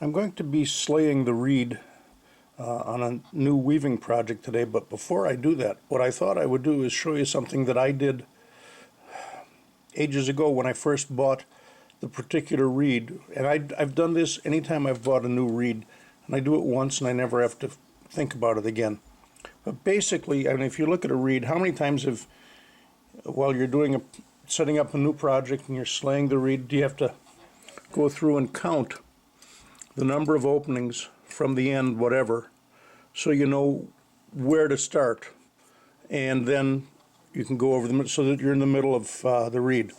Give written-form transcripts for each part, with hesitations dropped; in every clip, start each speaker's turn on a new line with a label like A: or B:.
A: I'm going to be slaying the reed on a new weaving project today, but before I do that, what I thought I would do is show you something that I did ages ago when I first bought the particular reed. And I've done this anytime I've bought a new reed, and I do it once and I never have to think about it again. But basically, I mean, if you look at a reed, how many times while you're setting up a new project and you're slaying the reed, do you have to go through and count the number of openings from the end, whatever, so you know where to start, and then you can go over them so that you're in the middle of the reed.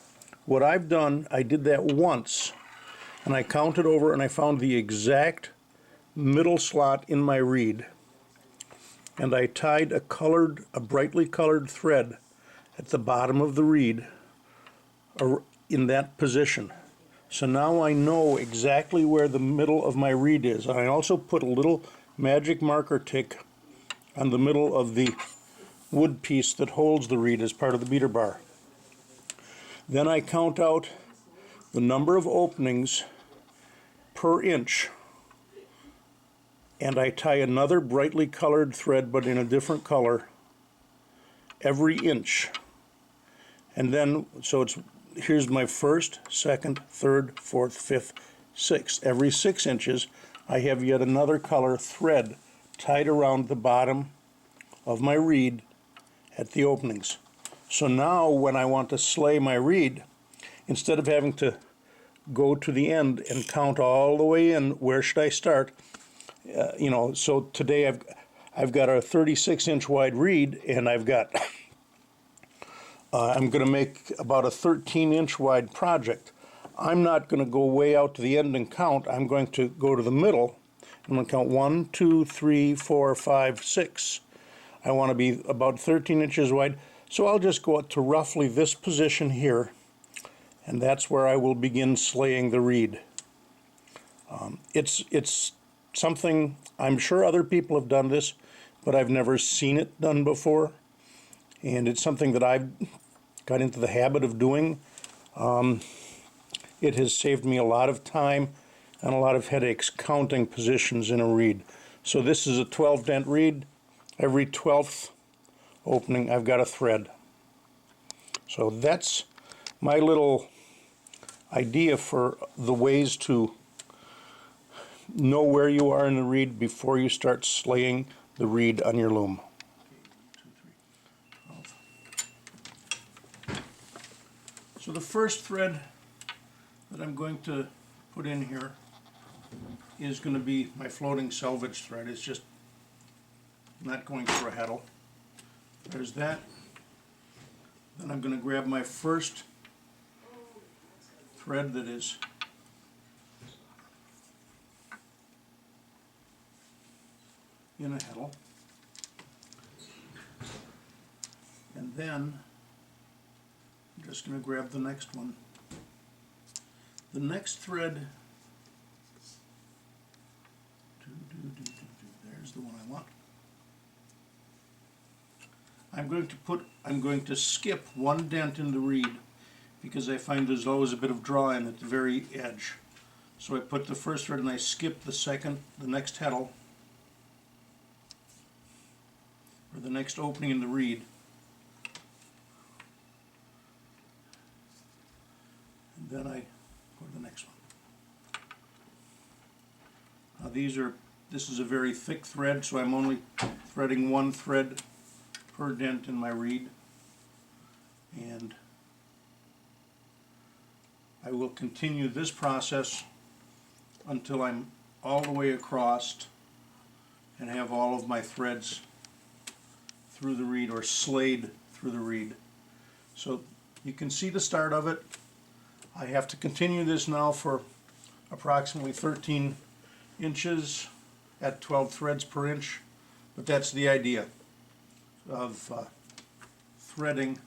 A: What I've done, I did that once, and I counted over and I found the exact middle slot in my reed, and I tied a brightly colored thread at the bottom of the reed in that position. So now I know exactly where the middle of my reed is. I also put a little magic marker tick on the middle of the wood piece that holds the reed as part of the beater bar. Then I count out the number of openings per inch, and I tie another brightly colored thread, but in a different color, every inch. And then, here's my first, second, third, fourth, fifth, sixth. Every 6 inches, I have yet another color thread tied around the bottom of my reed at the openings. So now when I want to slay my reed, instead of having to go to the end and count all the way in, where should I start? So today I've got a 36-inch wide reed, and I'm going to make about a 13-inch wide project. I'm not going to go way out to the end and count. I'm going to go to the middle. I'm going to count 1, 2, 3, 4, 5, 6. I want to be about 13 inches wide. So I'll just go up to roughly this position here, and that's where I will begin slaying the reed. It's something, I'm sure other people have done this, but I've never seen it done before. And it's something that I've got into the habit of doing. It has saved me a lot of time and a lot of headaches counting positions in a reed. So this is a 12-dent reed. Every 12th opening I've got a thread. So that's my little idea for the ways to know where you are in the reed before you start slaying the reed on your loom. So the first thread that I'm going to put in here is going to be my floating selvage thread. It's just not going for a heddle. There's that. Then I'm going to grab my first thread that is in a heddle, and then I'm just going to grab the next one. The next thread, there's the one I want. I'm going to skip one dent in the reed because I find there's always a bit of draw in at the very edge. So I put the first thread and I skip the next heddle, or the next opening in the reed. And then I go to the next one. Now this is a very thick thread, so I'm only threading one thread per dent in my reed. And I will continue this process until I'm all the way across and have all of my threads through the reed, or slayed through the reed. So you can see the start of it. I have to continue this now for approximately 13 inches at 12 threads per inch, but that's the idea of threading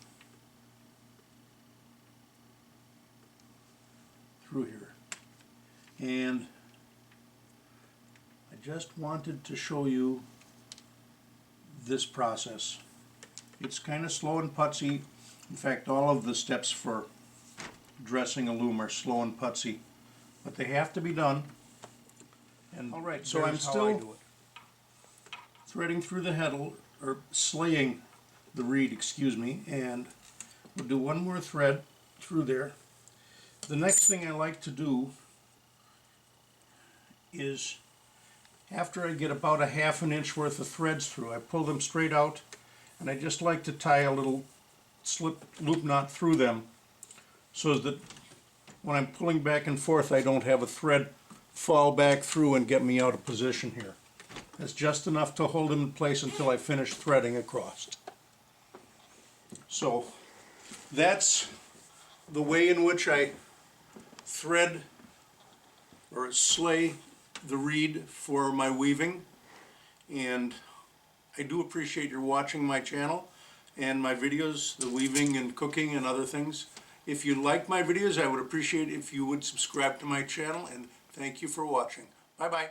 A: through here. And I just wanted to show you this process. It's kind of slow and putsy. In fact, all of the steps for dressing a loom are slow and putsy, but they have to be done. And
B: All right,
A: so I'm
B: there's how I
A: still
B: do it.
A: threading through the heddle, or slaying the reed, excuse me, and we'll do one more thread through there. The next thing I like to do is, after I get about a half an inch worth of threads through, I pull them straight out, and I just like to tie a little slip loop knot through them so that when I'm pulling back and forth I don't have a thread fall back through and get me out of position here. That's just enough to hold them in place until I finish threading across. So that's the way in which I thread or slay the reed for my weaving, and I do appreciate your watching my channel and my videos, the weaving and cooking and other things. If you like my videos, I would appreciate if you would subscribe to my channel, and thank you for watching. Bye bye.